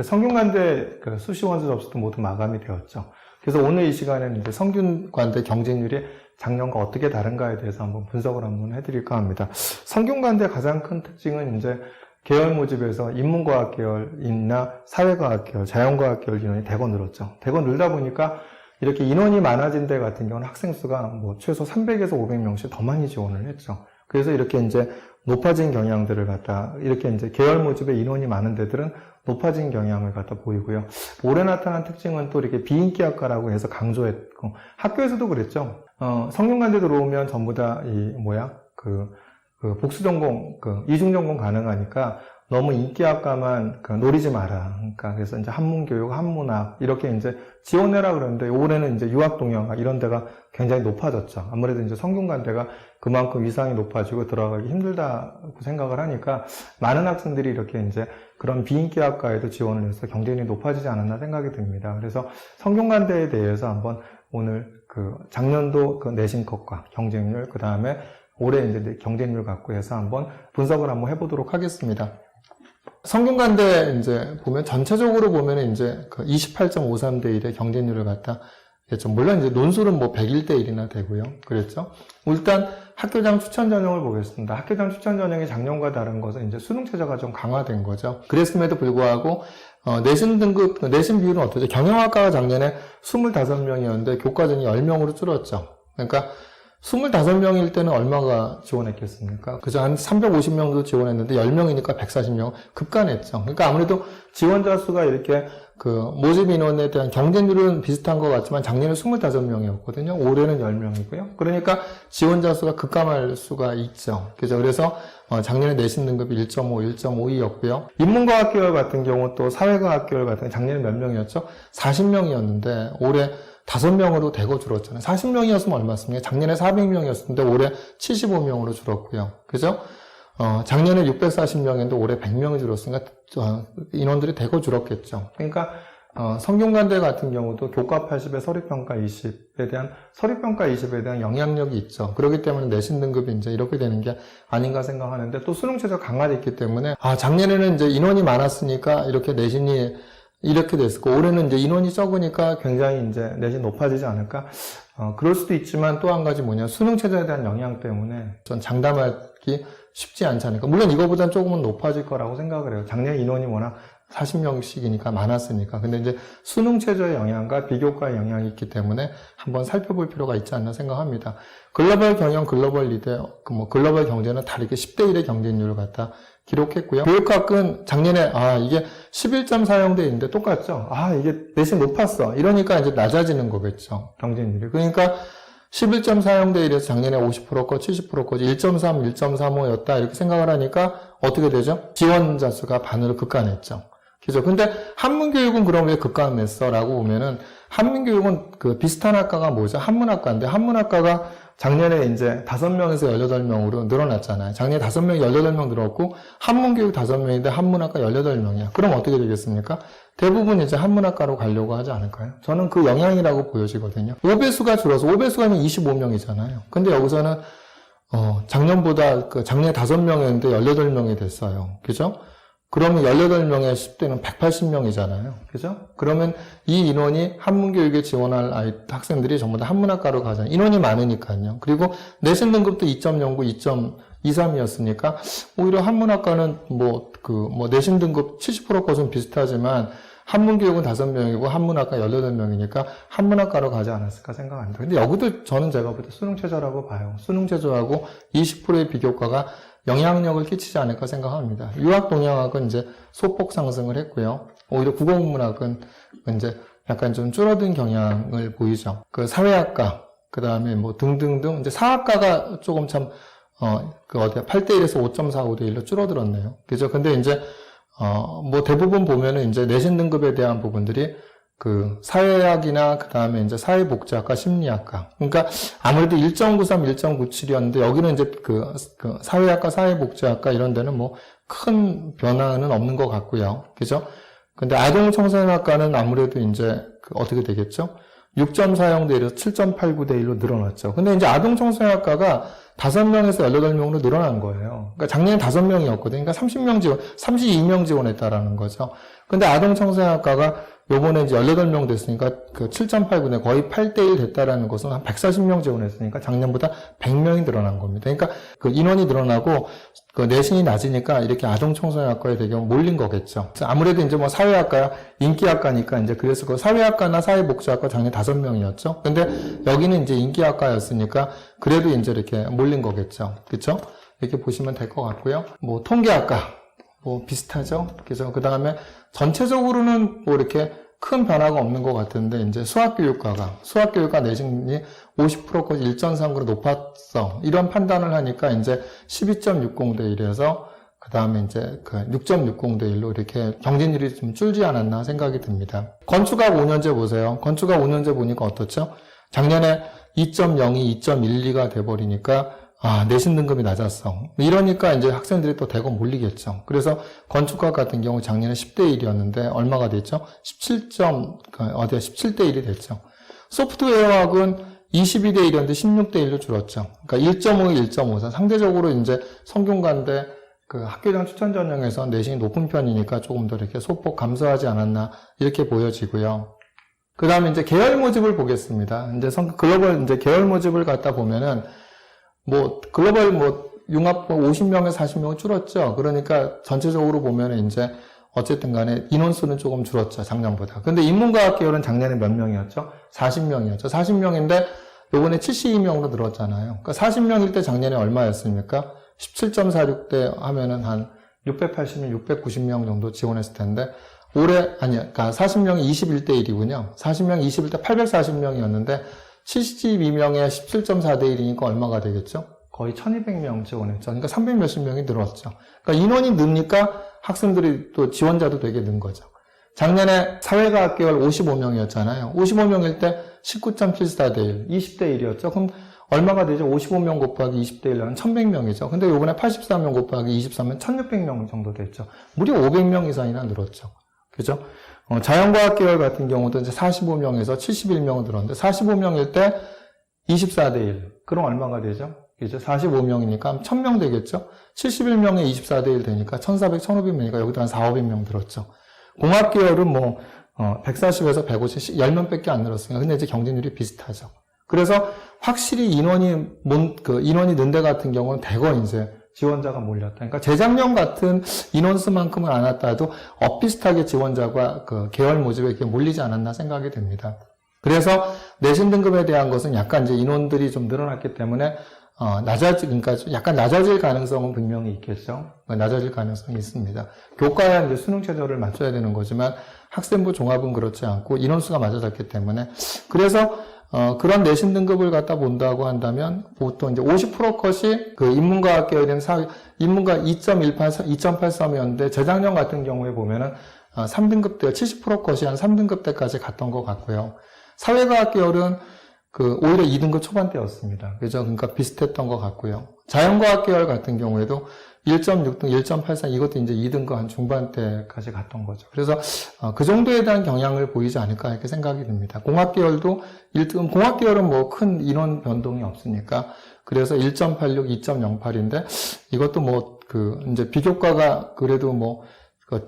성균관대 그 수시원서 접수도 모두 마감이 되었죠. 그래서 오늘 이 시간에는 이제 성균관대 경쟁률이 작년과 어떻게 다른가에 대해서 한번 분석을 한번 해드릴까 합니다. 성균관대 가장 큰 특징은 이제 계열 모집에서 인문과학 계열이나 사회과학 계열, 자연과학 계열 인원이 대거 늘었죠. 대거 늘다 보니까 이렇게 인원이 많아진 데 같은 경우는 학생 수가 뭐 최소 300에서 500명씩 더 많이 지원을 했죠. 그래서 이렇게 이제 높아진 경향들을 갖다 이렇게 이제 계열 모집에 인원이 많은 데들은 높아진 경향을 갖다 보이고요. 올해 나타난 특징은 또 이렇게 비인기학과라고 해서 강조했고 학교에서도 그랬죠. 성균관대 들어오면 전부 다 복수 전공, 이중 전공 가능하니까 너무 인기학과만 노리지 마라. 그러니까 그래서 이제 한문교육, 한문학 이렇게 이제 지원해라 그러는데 올해는 이제 유학동영학 이런 데가 굉장히 높아졌죠. 아무래도 이제 성균관대가 그만큼 위상이 높아지고 들어가기 힘들다고 생각을 하니까 많은 학생들이 이렇게 이제 그런 비인기학과에도 지원을 해서 경쟁률이 높아지지 않았나 생각이 듭니다. 그래서 성균관대에 대해서 한번 오늘 작년도 내신 것과 경쟁률, 그 다음에 올해 이제 경쟁률 갖고 해서 한번 분석을 한번 해보도록 하겠습니다. 성균관대 이제 보면 전체적으로 보면 이제 28.53대 1의 경쟁률을 갖다 했죠. 물론 이제 논술은 뭐 101대 1이나 되고요. 그랬죠. 일단 학교장 추천 전형을 보겠습니다. 학교장 추천 전형이 작년과 다른 것은 이제 수능 체제가 좀 강화된 거죠. 그랬음에도 불구하고 내신 등급, 내신 비율은 어떠죠? 경영학과가 작년에 25명이었는데 교과전이 10명으로 줄었죠. 그러니까 25명일 때는 얼마가 지원했겠습니까? 그죠? 한 350명 정도 지원했는데 10명이니까 140명 급간했죠. 그러니까 아무래도 지원자 수가 이렇게 모집 인원에 대한 경쟁률은 비슷한 것 같지만 작년에 25명이었거든요. 올해는 10명이고요. 그러니까 지원자 수가 급감할 수가 있죠. 그죠? 그래서 작년에 내신 등급이 1.5, 1.52였고요. 인문과학 계열 같은 경우 또 사회과학 계열 같은 경우 작년에 몇 명이었죠? 40명이었는데 올해 5명으로 대거 줄었잖아요. 40명이었으면 얼마였습니까? 작년에 400명이었는데 올해 75명으로 줄었고요. 그죠? 작년에 640명인데 올해 100명이 줄었으니까 인원들이 대거 줄었겠죠. 그러니까 성균관대 같은 경우도 교과 80에 서류평가 20에 대한 서류평가 20에 대한 영향력이 있죠. 그렇기 때문에 내신 등급이 이제 이렇게 되는 게 아닌가 생각하는데 또 수능 체제가 강화됐기 때문에 작년에는 이제 인원이 많았으니까 이렇게 내신이 이렇게 됐고 올해는 이제 인원이 적으니까 굉장히 이제 내신 높아지지 않을까? 그럴 수도 있지만 또 한 가지 수능 체제에 대한 영향 때문에 전 장담하기 쉽지 않지 않을까? 물론 이거보단 조금은 높아질 거라고 생각을 해요. 작년 인원이 워낙 40명씩이니까 많았으니까. 근데 이제 수능 체제의 영향과 비교과의 영향이 있기 때문에 한번 살펴볼 필요가 있지 않나 생각합니다. 글로벌 경영, 글로벌 리더, 글로벌 경제는 다르게 10대 1의 경쟁률을 갖다 기록했고요. 교육학은 작년에 이게 11.40대 1인데 똑같죠. 이게 내신 높았어. 이러니까 이제 낮아지는 거겠죠. 경쟁률이. 그러니까 11.40대 1에서 작년에 50%거, 70%거지 1.3, 1.35였다 이렇게 생각을 하니까 어떻게 되죠? 지원자 수가 반으로 급간했죠. 그죠? 근데 한문교육은 그럼 왜 급감했어? 라고 보면은 한문교육은 비슷한 학과가 뭐죠? 한문학과인데 한문학과가 작년에 이제 5명에서 18명으로 늘어났잖아요. 작년에 5명이 18명 늘었고 한문교육 5명인데 한문학과 18명이야. 그럼 어떻게 되겠습니까? 대부분 이제 한문학과로 가려고 하지 않을까요? 저는 그 영향이라고 보여지거든요. 5배수가 줄어서 5배수가 25명이잖아요. 근데 여기서는 작년보다 작년에 5명이었는데 18명이 됐어요. 그죠? 그러면 18명의 10대는 180명이잖아요. 그죠? 그러면 이 인원이 한문교육에 지원할 학생들이 전부 다 한문학과로 가잖아요. 인원이 많으니까요. 그리고 내신 등급도 2.09, 2.23이었으니까 오히려 한문학과는 내신 등급 70%까지는 비슷하지만 한문교육은 5명이고 한문학과 18명이니까 한문학과로 가지 않았을까 생각합니다. 근데 여기도 제가 볼 때 수능체제라고 봐요. 수능체제하고 20%의 비교과가 영향력을 끼치지 않을까 생각합니다. 유학동영학은 이제 소폭 상승을 했고요. 오히려 국어국문학은 이제 약간 좀 줄어든 경향을 보이죠. 사회학과, 그 다음에 등등등, 이제 사학과가 조금 8대 1에서 5.45대 1로 줄어들었네요. 그죠? 근데 이제, 대부분 보면은 이제 내신 등급에 대한 부분들이 사회학이나 그 다음에 이제 사회복지학과, 심리학과. 그러니까 아무래도 1.93, 1.97이었는데 여기는 이제 사회학과, 사회복지학과 이런 데는 큰 변화는 없는 것 같고요. 그죠? 근데 아동청소년학과는 아무래도 이제 어떻게 되겠죠? 6.40대 1에서 7.89대 1로 늘어났죠. 근데 이제 아동청소년학과가 5명에서 18명으로 늘어난 거예요. 그러니까 작년에 5명이었거든요. 그러니까 32명 지원했다라는 거죠. 근데 아동청소년학과가 요번에 이제 18명 됐으니까 그 7.89네 거의 8대1 됐다라는 것은 한 140명 지원했으니까 작년보다 100명이 늘어난 겁니다. 그러니까 그 인원이 늘어나고 그 내신이 낮으니까 이렇게 아동청소년학과에 되게 몰린 거겠죠. 아무래도 이제 뭐 사회학과, 인기학과니까 이제 그래서 그 사회학과나 사회복지학과 작년 5명이었죠. 근데 여기는 이제 인기학과였으니까 그래도 이제 이렇게 몰린 거겠죠. 그렇죠? 이렇게 보시면 될 것 같고요. 뭐 통계학과 뭐 비슷하죠. 그래서 그 다음에 전체적으로는 뭐 이렇게 큰 변화가 없는 것 같은데 이제 수학교육과 내신이 50%까지 1.3으로 높았어. 이런 판단을 하니까 이제 12.60대 1에서 그 다음에 이제 그 6.60대 1로 이렇게 경쟁률이 좀 줄지 않았나 생각이 듭니다. 건축학 5년제 보세요. 건축학 5년제 보니까 어떻죠? 작년에 2.02, 2.12가 돼버리니까 내신 등급이 낮았어. 이러니까 이제 학생들이 또 대거 몰리겠죠. 그래서 건축학 같은 경우 작년에 10대 1이었는데 얼마가 됐죠? 17대 1이 됐죠. 소프트웨어학은 22대 1이었는데 16대 1로 줄었죠. 그러니까 1.5, 1.54. 상대적으로 이제 성균관대 그 학교장 추천 전형에서 내신이 높은 편이니까 조금 더 이렇게 소폭 감소하지 않았나 이렇게 보여지고요. 그 다음에 이제 계열 모집을 보겠습니다. 이제 글로벌 이제 계열 모집을 갖다 보면은 뭐 글로벌 뭐 융합 50명에서 40명은 줄었죠. 그러니까 전체적으로 보면 이제 어쨌든 간에 인원수는 조금 줄었죠. 작년보다. 근데 인문과학 계열은 작년에 몇 명이었죠? 40명이었죠. 40명인데 요번에 72명으로 늘었잖아요. 그러니까 40명일 때 작년에 얼마였습니까? 17.46대 하면은 한 680명, 690명 정도 지원했을 텐데 그러니까 40명이 21대 1이군요. 40명이 21대 840명이었는데 72명에 17.4대 1이니까 얼마가 되겠죠? 거의 1200명 지원했죠. 그러니까 300 몇십 명이 늘었죠. 그러니까 인원이 느니까 학생들이 또 지원자도 되게 는 거죠. 작년에 사회과학 계열 55명이었잖아요. 55명일 때 19.74대 1, 20대 1이었죠. 그럼 얼마가 되죠? 55명 곱하기 20대 1은 1100명이죠. 근데 요번에 84명 곱하기 23면 1600명 정도 됐죠. 무려 500명 이상이나 늘었죠. 그죠? 자연과학 계열 같은 경우도 이제 45명에서 71명을 늘었는데 45명일 때 24대 1. 그럼 얼마가 되죠? 이제 45명이니까 1000명 되겠죠? 71명에 24대 1 되니까 1400, 1500명이니까 여기도 한 400명 늘었죠. 공학 계열은 뭐 140에서 150, 10명밖에 안 늘었으니까 근데 이제 경쟁률이 비슷하죠. 그래서 확실히 인원이 는 데 같은 경우는 대거 이제 지원자가 몰렸다. 그러니까 재작년 같은 인원수만큼은 안 왔다도 엇비슷하게 지원자가 그 계열 모집에 이렇게 몰리지 않았나 생각이 됩니다. 그래서 내신 등급에 대한 것은 약간 이제 인원들이 좀 늘어났기 때문에 그러니까 약간 낮아질 가능성은 분명히 있겠죠. 낮아질 가능성이 있습니다. 교과에 이제 수능 최저를 맞춰야 되는 거지만 학생부 종합은 그렇지 않고 인원수가 맞아졌기 때문에 그래서 그런 내신 등급을 갖다 본다고 한다면 보통 이제 50% 컷이 그 인문과학 계열인 인문과 2.83이었는데 재작년 같은 경우에 보면은 3등급대 70% 컷이 한 3등급대까지 갔던 것 같고요. 사회과학 계열은 오히려 2등급 초반대였습니다. 그죠? 그러니까 비슷했던 것 같고요. 자연과학 계열 같은 경우에도 1.6등, 1.83 이것도 이제 2등급 한 중반대까지 갔던 거죠. 그래서 그 정도에 대한 경향을 보이지 않을까 이렇게 생각이 듭니다. 공학 계열도 1등, 공학 계열은 뭐 큰 인원 변동이 없으니까 그래서 1.86, 2.08인데 이것도 뭐 이제 비교과가 그래도 뭐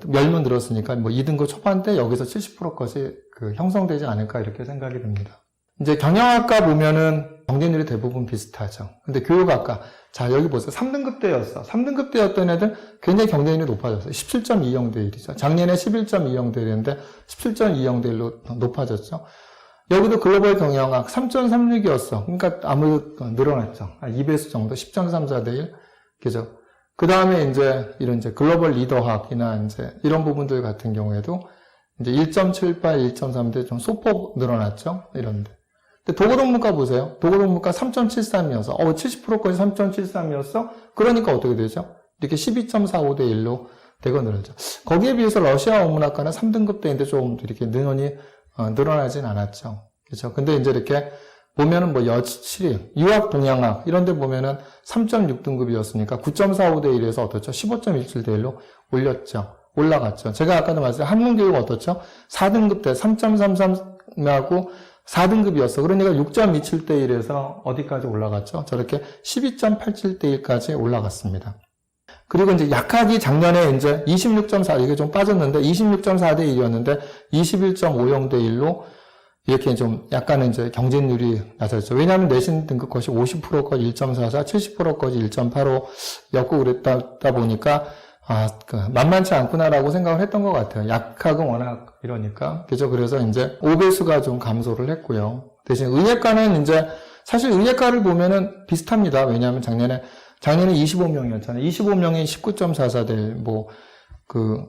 멸문 들었으니까 뭐 2등급 초반대 여기서 70%까지 형성되지 않을까 이렇게 생각이 듭니다. 이제 경영학과 보면은 경쟁률이 대부분 비슷하죠. 근데 교육학과, 자, 여기 보세요. 3등급대였어. 3등급대였던 애들 굉장히 경쟁률이 높아졌어요. 17.20대 1이죠. 작년에 11.20대 1인데 17.20대 1로 높아졌죠. 여기도 글로벌 경영학 3.36이었어. 그러니까 아무래도 늘어났죠. 2배수 정도, 10.34대 1. 그죠? 그 다음에 이제 이런 글로벌 리더학이나 이제 이런 부분들 같은 경우에도 이제 1.78, 1.3대 좀 소폭 늘어났죠. 이런데. 도고동문과 보세요. 도고동문과 3.73이어서 70%까지 3.73이었어? 그러니까 어떻게 되죠? 이렇게 12.45대 1로 대거 늘어죠. 거기에 비해서 러시아 어문학과는 3등급대인데 좀 이렇게 인원이 늘어나진 않았죠. 그렇죠? 근데 이제 이렇게 보면은 뭐 여치리, 유학 동양학 이런 데 보면은 3.6등급이었으니까 9.45대 1에서 어떻죠? 15.17대 1로 올라갔죠. 제가 아까도 말씀드린 한문교육 어떻죠? 4등급대 3.33하고 4등급이었어. 그러니까 6.27대 1에서 어디까지 올라갔죠? 저렇게 12.87대 1까지 올라갔습니다. 그리고 이제 약학이 작년에 이제 26.4, 이게 좀 빠졌는데 26.4대 1이었는데 21.50대 1로 이렇게 좀 약간은 이제 경쟁률이 낮았죠. 왜냐하면 내신 등급 것이 50%까지 1.44, 70%까지 1.85였고 그랬다 보니까 만만치 않구나라고 생각을 했던 것 같아요. 약학은 워낙 이러니까. 그죠? 그래서 이제 5배수가 좀 감소를 했고요. 대신 의예과는 이제 사실 의예과를 보면은 비슷합니다. 왜냐하면 작년에 25명이었잖아요. 25명이 19.44대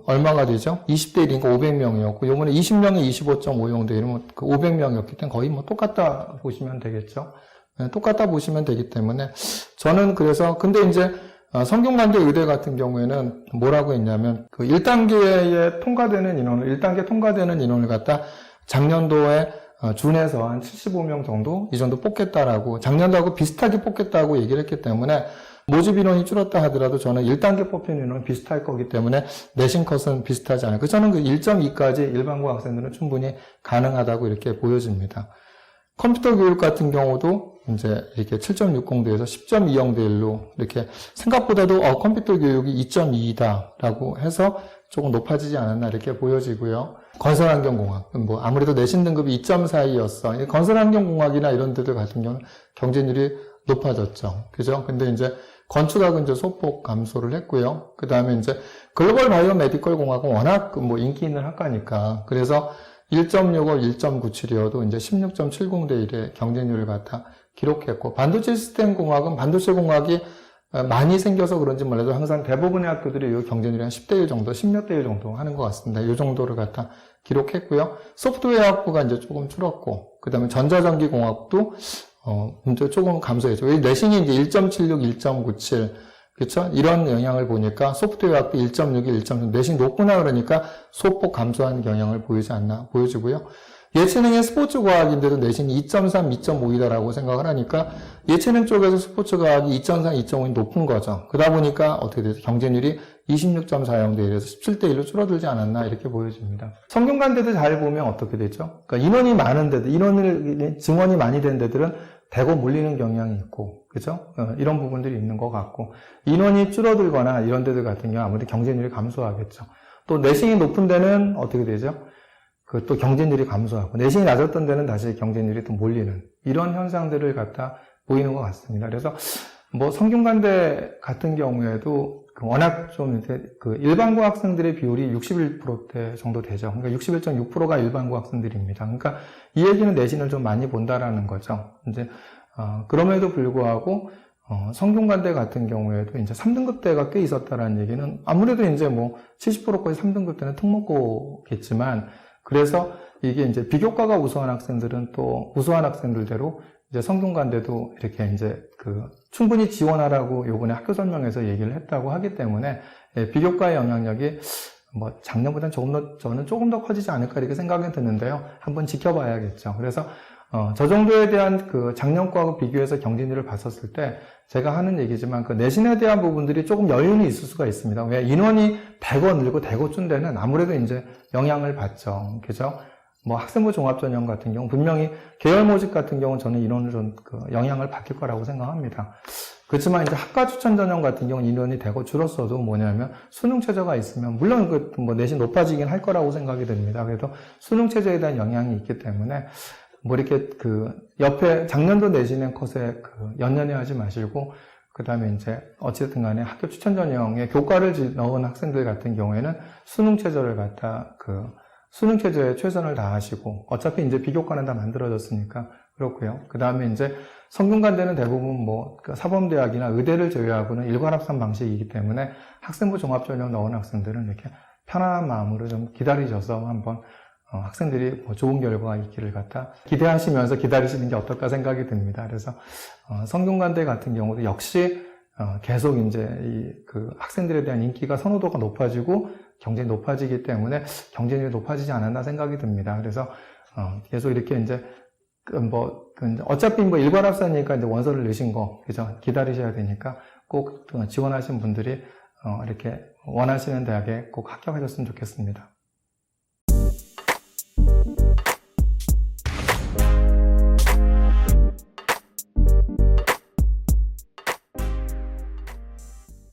얼마가 되죠? 20대 1이니까 500명이었고, 요번에 20명이 25.50대 1이면 500명이었기 때문에 거의 똑같다 보시면 되겠죠. 네, 똑같다 보시면 되기 때문에, 저는 그래서, 근데 이제, 성균관대 의대 같은 경우에는 뭐라고 했냐면, 1단계 통과되는 인원을 갖다 작년도에 준해서 한 75명 정도, 이 정도 뽑겠다라고, 작년도하고 비슷하게 뽑겠다고 얘기를 했기 때문에, 모집 인원이 줄었다 하더라도 저는 1단계 뽑힌 인원은 비슷할 거기 때문에 내신 컷은 비슷하지 않아요. 저는 1.2까지 일반고 학생들은 충분히 가능하다고 이렇게 보여집니다. 컴퓨터 교육 같은 경우도 이제 이렇게 7.60대에서 10.20대 1로 이렇게 생각보다도 컴퓨터 교육이 2.2다라고 해서 조금 높아지지 않았나 이렇게 보여지고요. 건설환경공학, 아무래도 내신 등급이 2.42였어. 건설환경공학이나 이런 데들 같은 경우는 경쟁률이 높아졌죠. 그죠? 근데 이제 건축학은 이제 소폭 감소를 했고요. 그 다음에 이제 글로벌 바이오 메디컬 공학은 워낙 인기 있는 학과니까. 그래서 1.65, 1.97이어도 이제 16.70대 1의 경쟁률을 갖다 기록했고, 반도체 시스템 공학은 반도체 공학이 많이 생겨서 그런지 몰라도 항상 대부분의 학교들이 이 경쟁률이 한 10대 1 정도, 10몇 대 1 정도 하는 것 같습니다. 이 정도를 갖다 기록했고요. 소프트웨어 학부가 이제 조금 줄었고, 그 다음에 전자전기 공학도 문제 조금 감소했죠. 내신이 이제 1.76, 1.97, 그렇죠? 이런 영향을 보니까 소프트웨어 학부 1.61, 1.6 내신 높구나 그러니까 소폭 감소한 경향을 보여지고요. 예체능의 스포츠 과학인데도 내신이 2.3, 2.5이다라고 생각을 하니까 예체능 쪽에서 스포츠 과학이 2.3, 2.5이 높은 거죠. 그러다 보니까 어떻게 되죠? 경쟁률이 26.40대 1에서 17대 1로 줄어들지 않았나 이렇게 보여집니다. 성균관대도 잘 보면 어떻게 되죠? 그러니까 인원이 많은 데도, 증원이 많이 된 데들은 대거 몰리는 경향이 있고, 그죠? 이런 부분들이 있는 것 같고, 인원이 줄어들거나 이런 데들 같은 경우 아무래도 경쟁률이 감소하겠죠. 또 내신이 높은 데는 어떻게 되죠? 또 경쟁률이 감소하고, 내신이 낮았던 데는 다시 경쟁률이 또 몰리는 이런 현상들을 갖다 보이는 것 같습니다. 그래서 성균관대 같은 경우에도 워낙 좀 이제 일반고 학생들의 비율이 61%대 정도 되죠. 그러니까 61.6%가 일반고 학생들입니다. 그러니까 이 얘기는 내신을 좀 많이 본다라는 거죠. 이제 그럼에도 불구하고 성균관대 같은 경우에도 이제 3등급대가 꽤 있었다라는 얘기는 아무래도 이제 70%까지 3등급대는 특목고겠지만 그래서 이게 이제 비교과가 우수한 학생들은 또 우수한 학생들대로 이제 성균관대도 이렇게 이제 충분히 지원하라고 요번에 학교 설명에서 얘기를 했다고 하기 때문에 비교과의 영향력이 작년보다는 저는 조금 더 커지지 않을까 이렇게 생각이 드는데요. 한번 지켜봐야겠죠. 그래서 저 정도에 대한 작년 거하고 비교해서 경쟁률을 봤었을 때 제가 하는 얘기지만 내신에 대한 부분들이 조금 여유는 있을 수가 있습니다. 왜 인원이 대거 늘고 대거 준 데는 아무래도 이제 영향을 받죠. 그죠? 학생부 종합전형 같은 경우 분명히 계열 모집 같은 경우는 저는 인원을 좀 영향을 받을 거라고 생각합니다. 그렇지만 이제 학과 추천 전형 같은 경우는 인원이 대거 줄었어도 뭐냐면 수능 최저가 있으면 물론 내신 높아지긴 할 거라고 생각이 듭니다. 그래도 수능 최저에 대한 영향이 있기 때문에 이렇게 옆에 작년도 내신의 컷에 연연해 하지 마시고 그 다음에 이제 어쨌든 간에 학교 추천 전형에 교과를 넣은 학생들 같은 경우에는 수능 최저를 갖다 수능 최저에 최선을 다하시고 어차피 이제 비교과는 다 만들어졌으니까 그렇고요. 그 다음에 이제 성균관대는 대부분 사범대학이나 의대를 제외하고는 일괄합산 방식이기 때문에 학생부 종합전형 넣은 학생들은 이렇게 편안한 마음으로 좀 기다리셔서 한번 학생들이 좋은 결과가 있기를 갖다 기대하시면서 기다리시는 게 어떨까 생각이 듭니다. 그래서 성균관대 같은 경우도 역시 계속 이제 학생들에 대한 인기가 선호도가 높아지고 경쟁이 높아지기 때문에 경쟁률이 높아지지 않았나 생각이 듭니다. 그래서 계속 이렇게 이제 어차피 일괄합산이니까 이제 원서를 넣으신 거 그죠? 기다리셔야 되니까 꼭 지원하신 분들이 이렇게 원하시는 대학에 꼭 합격하셨으면 좋겠습니다.